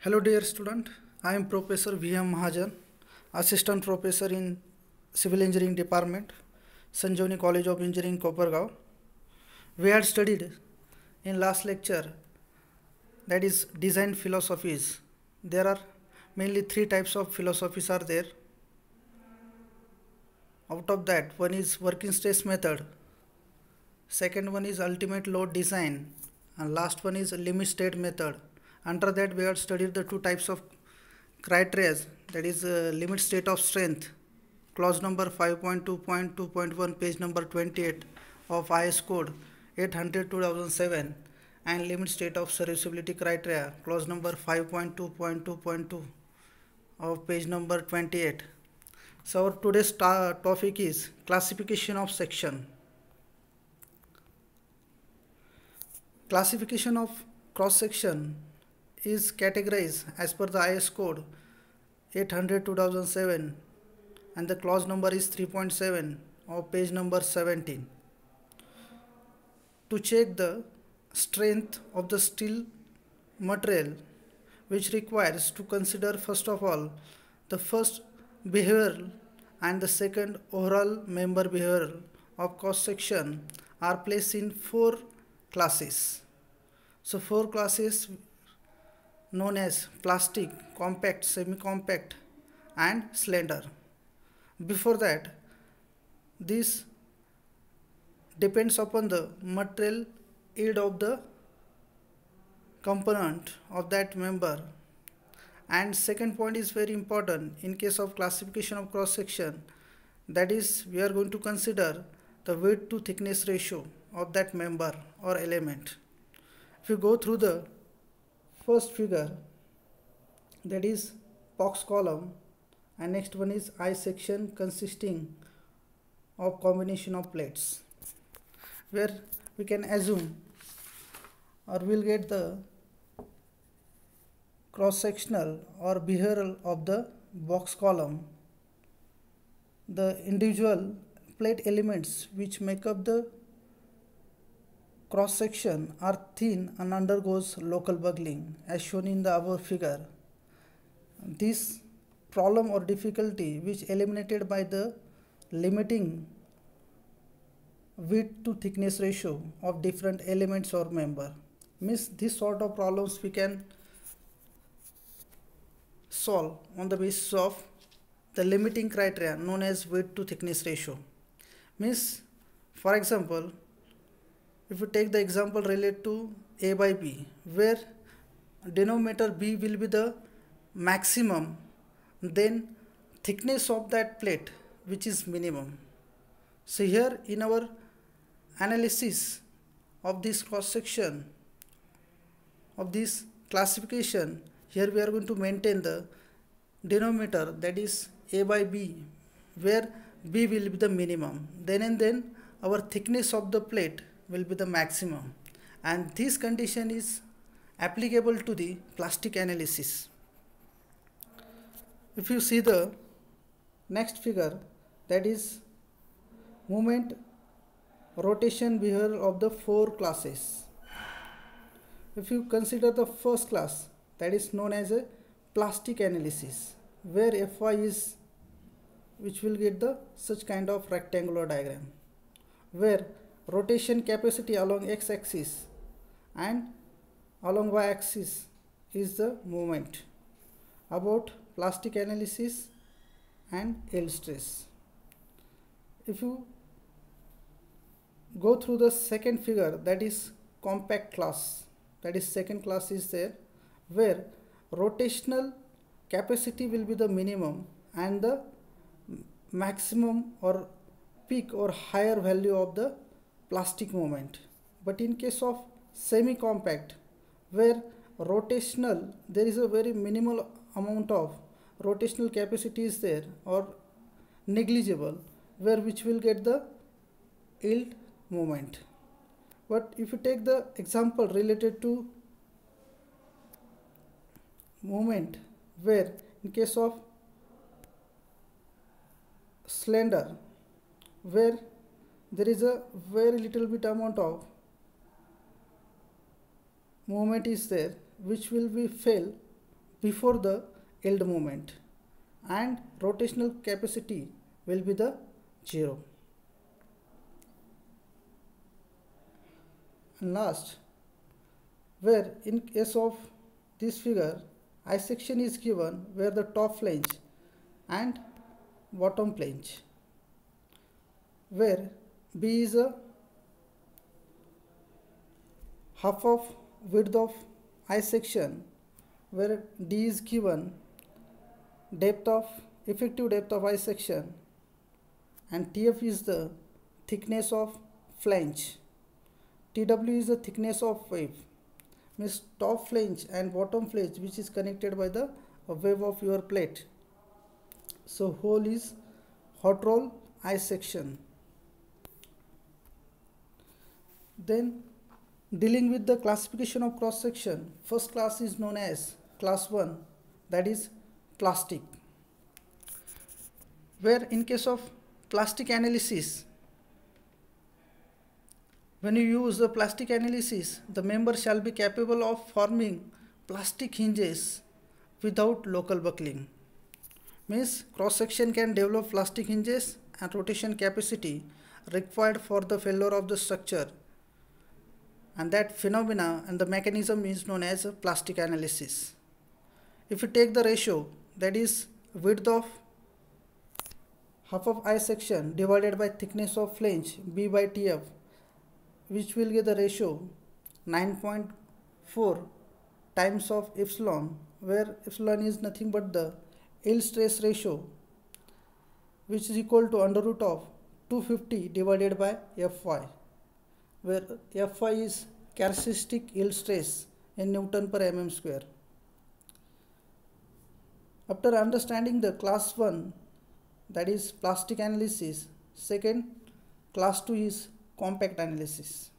Hello dear student, I am Professor V.M. Mahajan, Assistant Professor in Civil Engineering Department, Sanjivani College of Engineering, Kopargaon. We had studied in last lecture, that is design philosophies. There are mainly three types of philosophies are there. Out of that, one is working stress method, second one is ultimate load design, and last one is limit state method. Under that, we had studied the two types of criteria, that is limit state of strength, clause number 5.2.2.1, page number 28 of IS code 800/2007, and limit state of serviceability criteria, clause number 5.2.2.2 of page number 28. So our today's topic is classification of section. Classification of cross section is categorized as per the IS code 800/2007, and the clause number is 3.7 of page number 17. To check the strength of the steel material, which requires to consider first of all the first behavioral and the second overall member behavioral of cross section, are placed in four classes. So four classes known as plastic, compact, semi-compact and slender. Before that, this depends upon the material yield of the component of that member. And second point is very important in case of classification of cross section, that is we are going to consider the weight to thickness ratio of that member or element. If you go through the first figure, that is box column, and next one is I section consisting of combination of plates, where we can assume or we'll get the cross sectional or behavioral of the box column. The individual plate elements which make up the cross section are thin and undergoes local buckling as shown in the above figure. This problem or difficulty which eliminated by the limiting width to thickness ratio of different elements or member. Means this sort of problems we can solve on the basis of the limiting criteria known as width to thickness ratio. Means, for example, if you take the example related to A by B, where denominator B will be the maximum, then thickness of that plate which is minimum. So here in our analysis of this cross section of this classification, here we are going to maintain the denominator, that is A by B, where B will be the minimum. Then and then our thickness of the plate will be the maximum, and this condition is applicable to the plastic analysis. If you see the next figure, that is movement rotation behavior of the four classes. If you consider the first class, that is known as a plastic analysis, where Fy is, which will get the such kind of rectangular diagram, where rotation capacity along x-axis and along y-axis is the moment. About plastic analysis and yield stress. If you go through the second figure, that is compact class, that is second class is there, where rotational capacity will be the minimum and the maximum or peak or higher value of the plastic moment. But in case of semi-compact, where rotational, there is a very minimal amount of rotational capacity is there or negligible, where which will get the yield moment. But if you take the example related to moment, where in case of slender, where there is a very little bit amount of movement is there, which will be felt before the yield moment, and rotational capacity will be the 0. And last, where in case of this figure, I section is given where the top flange and bottom flange, where B is a half of width of I section, where D is given depth of effective depth of I section, and TF is the thickness of flange, TW is the thickness of wave, means top flange and bottom flange which is connected by the wave of your plate. So hole is hot roll I section. Then dealing with the classification of cross section, first class is known as class 1, that is plastic, where in case of plastic analysis, when you use the plastic analysis, the member shall be capable of forming plastic hinges without local buckling. Means cross section can develop plastic hinges and rotation capacity required for the failure of the structure, and that phenomena and the mechanism is known as plastic analysis. If you take the ratio, that is width of half of I section divided by thickness of flange B by TF, which will get the ratio 9.4 times of epsilon, where epsilon is nothing but the yield stress ratio, which is equal to under root of 250 divided by Fy, where Fy is characteristic yield stress in Newton per mm square. After understanding the class 1, that is plastic analysis, second class 2 is compact analysis.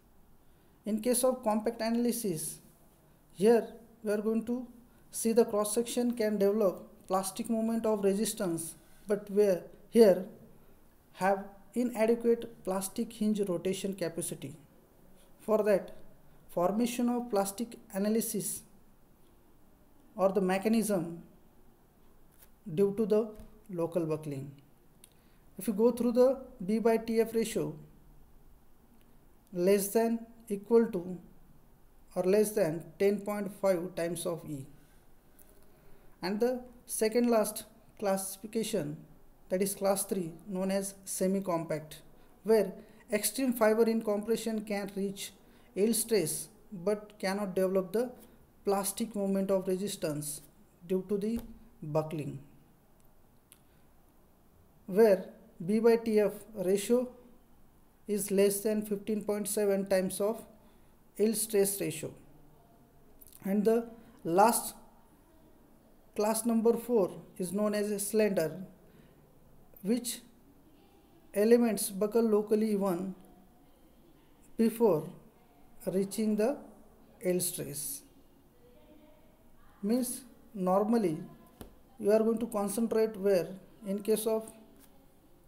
In case of compact analysis, here we are going to see the cross section can develop plastic moment of resistance, but where here have inadequate plastic hinge rotation capacity. For that, formation of plastic analysis or the mechanism due to the local buckling. If you go through the B by TF ratio less than equal to or less than 10.5 times of E. And the second last classification, that is class 3, known as semi-compact, where extreme fiber in compression can reach yield stress but cannot develop the plastic moment of resistance due to the buckling, where B by TF ratio is less than 15.7 times of yield stress ratio. And the last class number 4 is known as a slender, which elements buckle locally even before reaching the yield stress. Means normally you are going to concentrate where in case of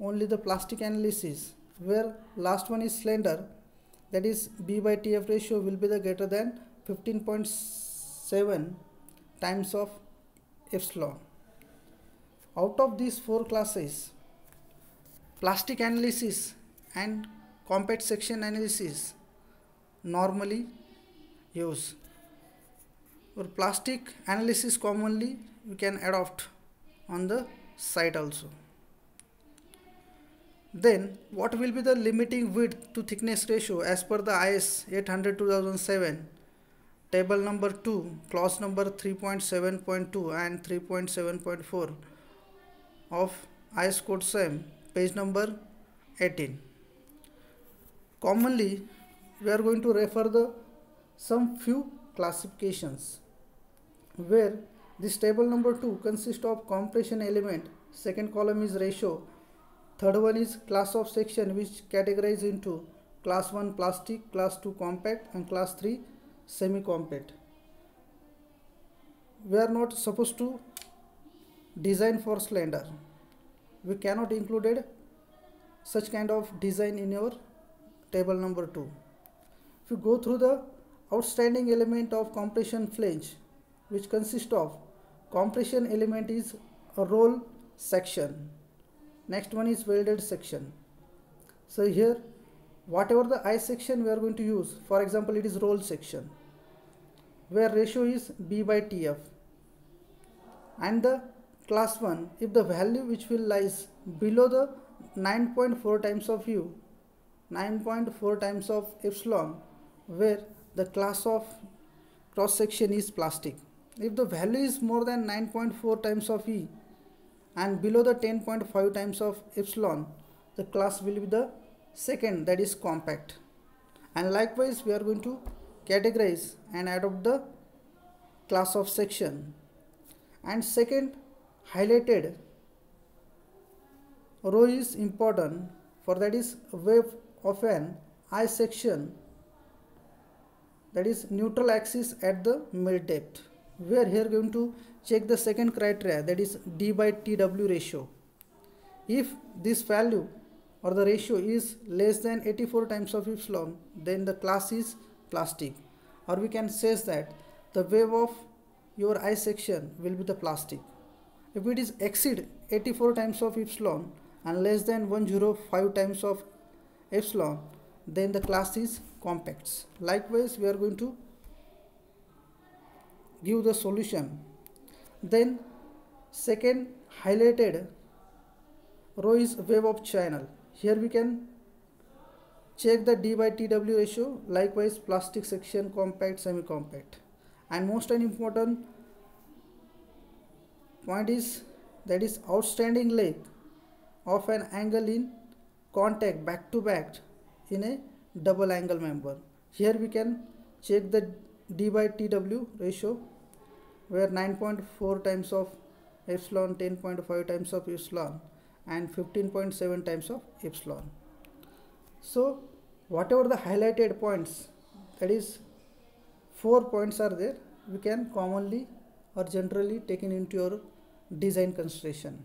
only the plastic analysis, where last one is slender, that is B by TF ratio will be the greater than 15.7 times of epsilon. Out of these 4 classes, plastic analysis and compact section analysis normally use. For plastic analysis commonly we can adopt on the site also. Then what will be the limiting width to thickness ratio as per the IS 800/2007, table number 2, clause number 3.7.2 and 3.7.4 of IS code SAM, page number 18. Commonly we are going to refer the some few classifications, where this table number 2 consists of compression element, second column is ratio, third one is class of section which categorize into class 1 plastic, class 2 compact and class 3 semi-compact. We are not supposed to design for slender. We cannot include such kind of design in your table number 2. If you go through the outstanding element of compression flange, which consists of compression element is a roll section. Next one is welded section. So here whatever the I section we are going to use, for example it is roll section, where ratio is B by TF, and the class 1, if the value which will lies below the 9.4 times of U, 9.4 times of epsilon, where the class of cross section is plastic. If the value is more than 9.4 times of E and below the 10.5 times of epsilon, the class will be the second, that is compact. And likewise we are going to categorize and adopt the class of section. And second, highlighted row is important, for that is wave of an I section, that is neutral axis at the melt depth. We are here going to check the second criteria, that is D by TW ratio. If this value or the ratio is less than 84 times of epsilon, then the class is plastic, or we can say that the wave of your I section will be the plastic. If it is exceed 84 times of epsilon and less than 105 times of epsilon, then the class is compacts. Likewise we are going to give the solution. Then second highlighted row is wave of channel. Here we can check the D by TW ratio, likewise plastic section, compact, semi-compact. And most important point is, that is outstanding length of an angle in contact back to back in a double angle member. Here we can check the D by TW ratio, where 9.4 times of epsilon, 10.5 times of epsilon and 15.7 times of epsilon. So whatever the highlighted points, that is 4 points are there, we can commonly or generally taken into your design consideration.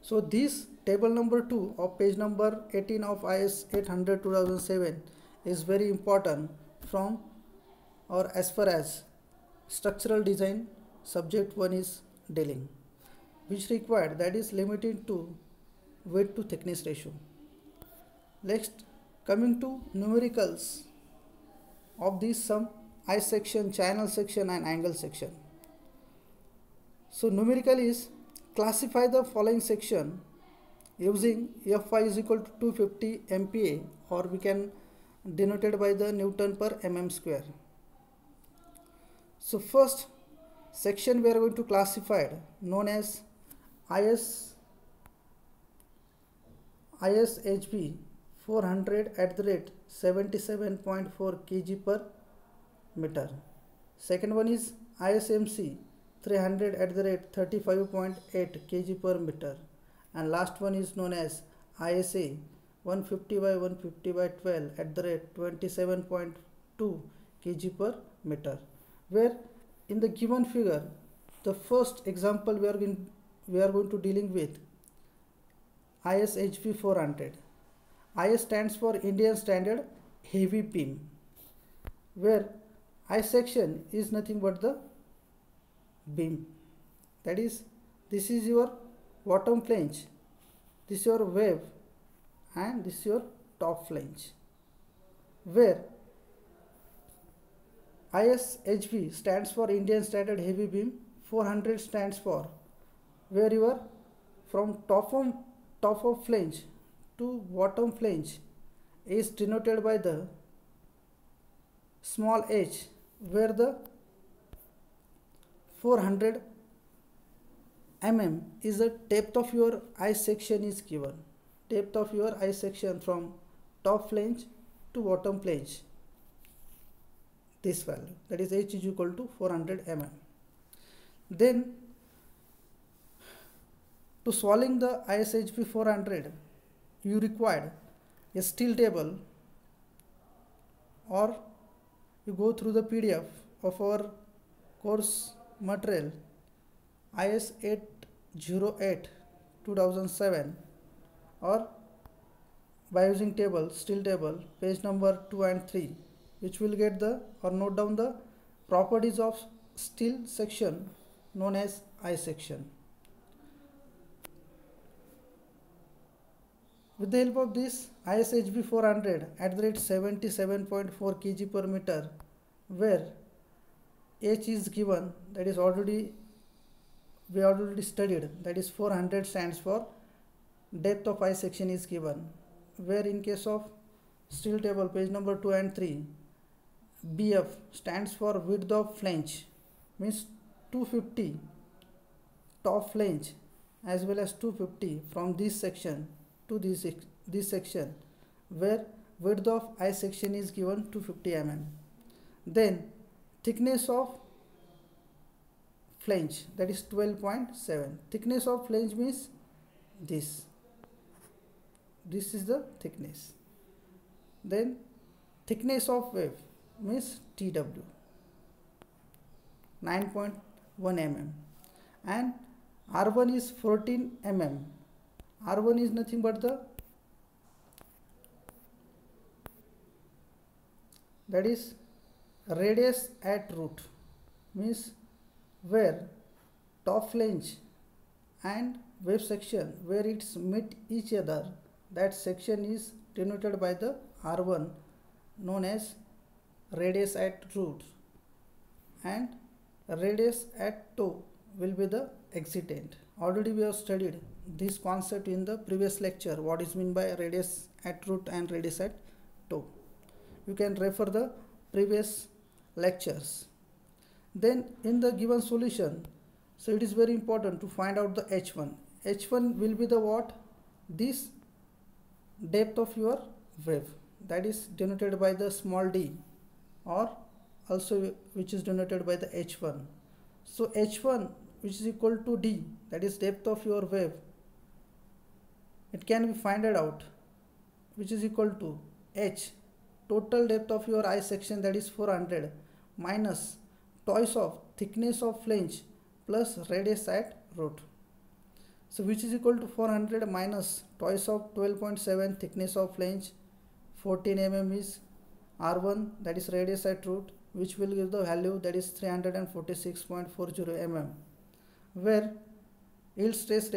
So this table number 2 of page number 18 of IS 800 2007 is very important from, or as far as structural design subject 1 is dealing, which required, that is limited to weight to thickness ratio. Next, coming to numericals of these some I section, channel section and angle section. So numerical is classify the following section using Fy is equal to 250 MPa, or we can denoted by the Newton per mm square. So first section we are going to classify known as ISHB 400 at the rate 77.4 kg per meter. Second one is ISMC 300 at the rate 35.8 kg per meter. And last one is known as ISA 150 by 150 by 12 at the rate 27.2 kg per meter. Where in the given figure, the first example we are going to dealing with ISHB 400. IS stands for Indian Standard Heavy Beam, where I section is nothing but the beam. That is, this is your bottom flange, this is your wave, and this is your top flange. Where ISHB stands for Indian Standard Heavy Beam, 400 stands for where you are from top of flange to bottom flange is denoted by the small h, where the 400 mm is the depth of your I section is given. Depth of your I section from top flange to bottom flange, this value, that is h is equal to 400 mm. Then to solving the ISHB 400, you required a steel table, or you go through the PDF of our course material IS 808 2007, or by using table, steel table, page number 2 and 3, which will get the, or note down the properties of steel section known as I section. With the help of this ISHB 400 at the rate 77.4 kg per meter, where H is given, that is we already studied, that is 400 stands for depth of I section is given, where in case of steel table page number 2 and 3, BF stands for width of flange, means 250 top flange as well as 250 from this section to this section, where width of I section is given 250 mm. Then thickness of flange, that is 12.7. Thickness of flange means this is the thickness. Then thickness of wave means TW, 9.1 mm, and R1 is 14 mm. R1 is nothing but that is radius at root, means where top flange and wave section where it's meet each other, that section is denoted by the R1, known as radius at root, and radius at toe will be the excitant. Already we have studied this concept in the previous lecture, what is meant by radius at root and radius at toe. You can refer the previous lectures. Then in the given solution, so it is very important to find out the H1. H1 will be the what? This depth of your wave, that is denoted by the small d, or also which is denoted by the H1. So H1, which is equal to d, that is depth of your wave, it can be found out, which is equal to H, total depth of your I section, that is 400, minus twice of thickness of flange plus radius at root. So which is equal to 400 minus twice of 12.7 thickness of flange, 14 mm is R1, that is radius at root, which will give the value, that is 346.40 mm, where yield stress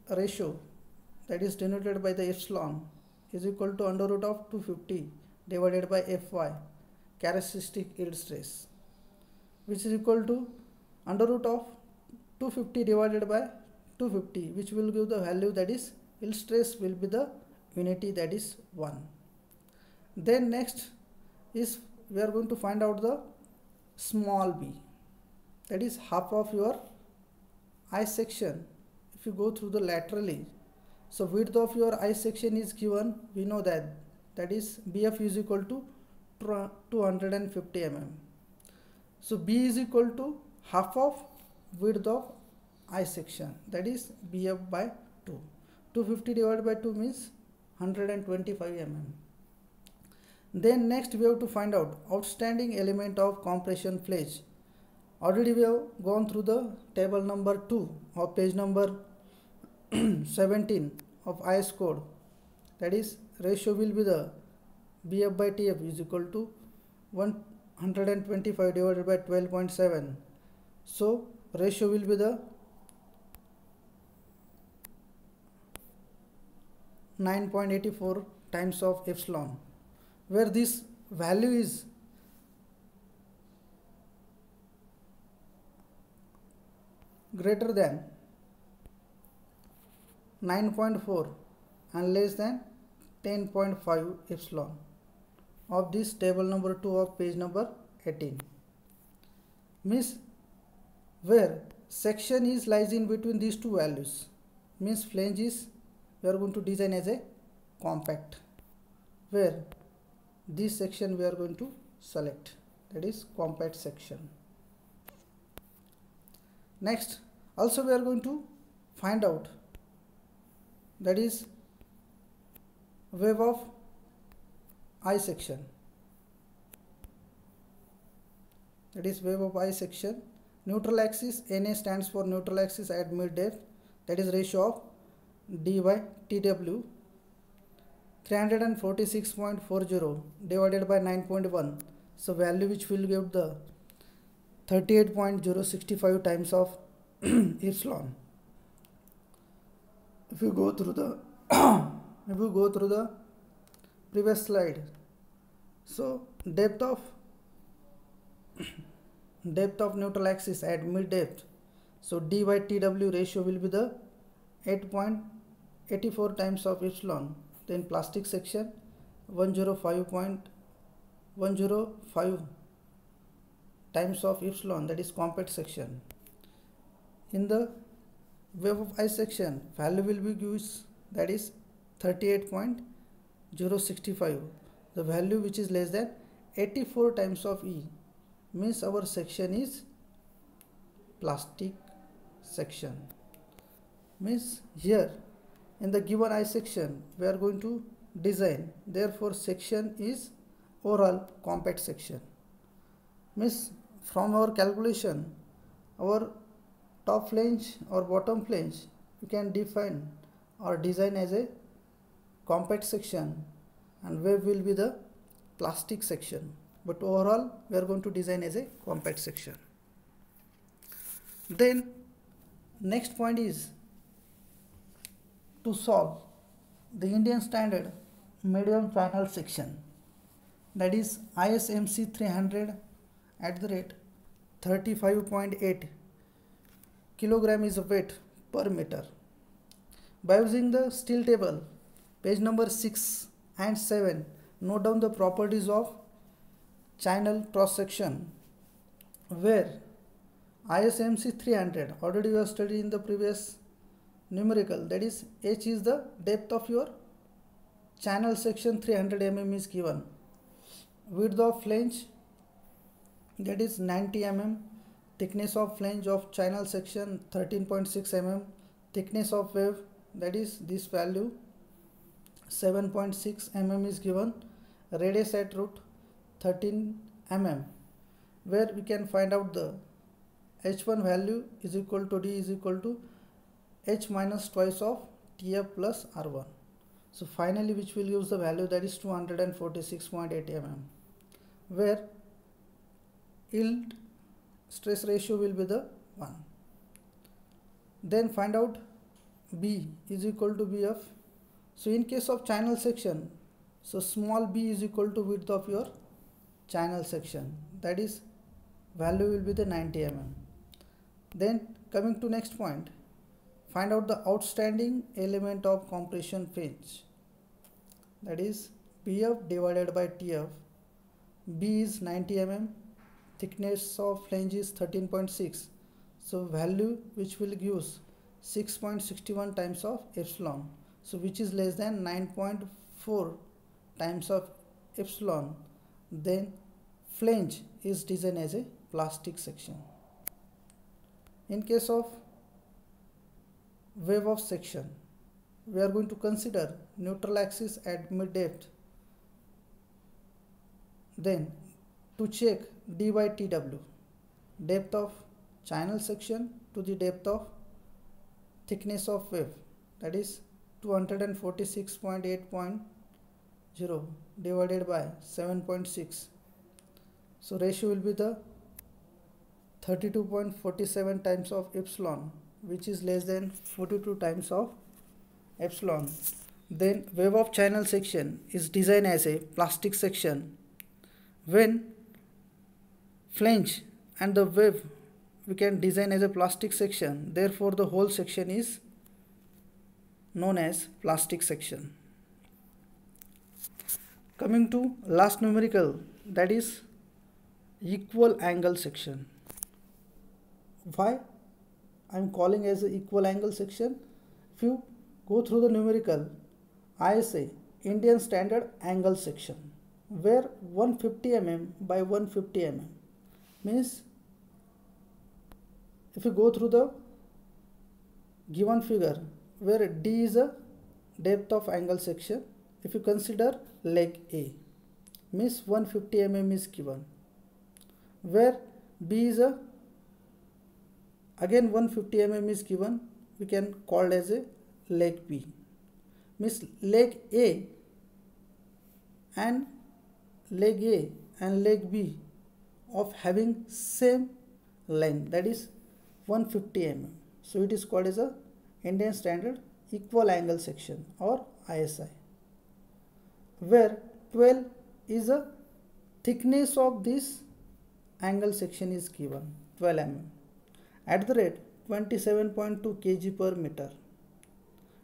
ratio, that is denoted by the epsilon, is equal to under root of 250 divided by Fy, characteristic yield stress, which is equal to under root of 250 divided by 250, which will give the value, that is yield stress will be the unity, that is 1. Then next is we are going to find out the small b, that is half of your I section. If you go through the laterally, so width of your I section is given, we know that is BF is equal to 250 mm. So B is equal to half of width of I section, that is BF by 2. 250 divided by 2 means 125 mm. Then next we have to find out outstanding element of compression flage. Already we have gone through the table number 2 of page number 17 of IS code, that is ratio will be the BF by TF is equal to 125 divided by 12.7. So ratio will be the 9.84 times of epsilon, where this value is greater than 9.4 and less than 10.5 epsilon of this table number 2 of page number 18, means where section is lies in between these two values, means flange is we are going to design as a compact, where this section we are going to select, that is compact section. Next also we are going to find out, that is wave of I section, that is wave of I section. Neutral axis, Na stands for neutral axis at mid depth, that is ratio of d by TW, 346.40 divided by 9.1, so value which will give the 38.065 times of epsilon. If you go through the previous slide, so depth of neutral axis at mid depth, so d by tw ratio will be the 8.84 times of epsilon. Then plastic section 105.105 times of epsilon, that is compact section. In the wave of I section, value will be used, that is 38.065, the value which is less than 84 times of E, means our section is plastic section. Means here in the given I section we are going to design, therefore section is overall compact section. Means from our calculation, our top flange or bottom flange we can define or design as a compact section, and wave will be the plastic section, but overall we are going to design as a compact section. Then next point is to solve the Indian standard medium channel section, that is ISMC 300 at the rate 35.8 kilogram is a weight per meter. By using the steel table, page number 6 and 7, note down the properties of channel cross section, where ISMC 300 already we have studied in the previous numerical, that is H is the depth of your channel section, 300 mm is given, width of flange that is 90 mm, thickness of flange of channel section 13.6 mm, thickness of wave, that is this value 7.6 mm is given, radius at root 13 mm, where we can find out the H1 value is equal to D is equal to H minus twice of TF plus R1. So finally which will use the value, that is 246.8 mm, where yield stress ratio will be the 1. Then find out B is equal to BF. So in case of channel section, so small b is equal to width of your channel section, that is value will be the 90 mm. Then coming to next point, find out the outstanding element of compression flange, that is BF divided by TF. B is 90 mm, thickness of flange is 13.6, so value which will use 6.61 times of epsilon, so which is less than 9.4 times of epsilon. Then flange is designed as a plastic section. In case of wave of section, we are going to consider neutral axis at mid depth. Then to check d by tw, depth of channel section to the depth of thickness of wave, that is 246.8.0 divided by 7.6, so ratio will be the 32.47 times of epsilon, which is less than 42 times of epsilon. Then wave of channel section is designed as a plastic section when flange and the wave we can design as a plastic section, therefore the whole section is known as plastic section. Coming to last numerical, that is equal angle section. Why I am calling as a equal angle section? If you go through the numerical, ISA Indian standard angle section, where 150 mm by 150 mm means, if you go through the given figure where D is a depth of angle section, if you consider leg A means 150 mm is given, where B is a again 150 mm is given, we can call as a leg B, means leg A and leg B of having same length, that is 150 mm. So it is called as a Indian Standard Equal Angle Section or ISI, where 12 is a thickness of this angle section is given 12 mm at the rate 27.2 kg per meter.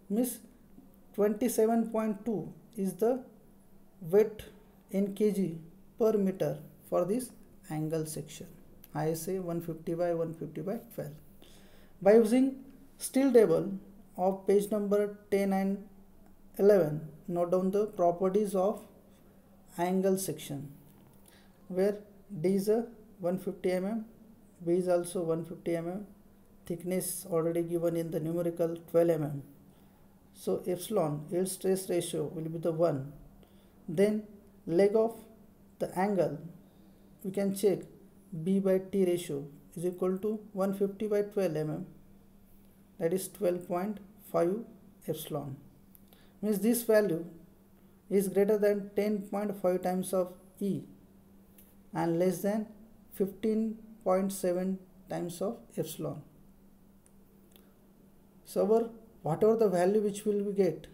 Means 27.2 is the weight in kg per meter for this angle section ISA 150 by 150 by 12. By using steel table of page number 10 and 11, note down the properties of angle section, where D is a 150 mm, B is also 150 mm, thickness already given in the numerical 12 mm. So epsilon, yield stress ratio, will be the 1. Then leg of the angle, we can check B by T ratio is equal to 150 by 12 mm, that is 12.5 epsilon. Means this value is greater than 10.5 times of E and less than 15.7 times of epsilon. So whatever the value which will we get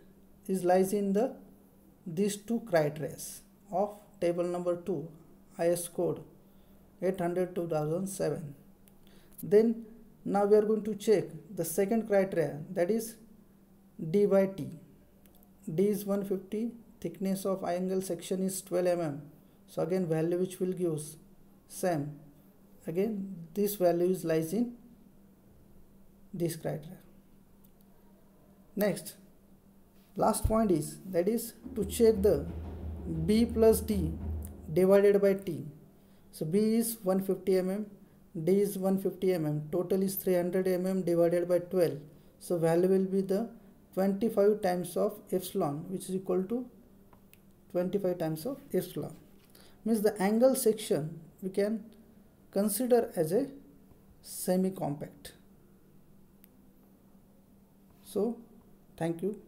is lies in these two criteria of table number 2 IS code 800/2007. Then now we are going to check the second criteria, that is D by T. D is 150, thickness of angle section is 12 mm. So again value which will give same. Again this value is lies in this criteria. Next, last point is, that is to check the B plus D divided by T. So B is 150 mm, D is 150 mm, total is 300 mm divided by 12. So value will be the 25 times of epsilon, which is equal to 25 times of epsilon. Means the angle section we can consider as a semi-compact. So thank you.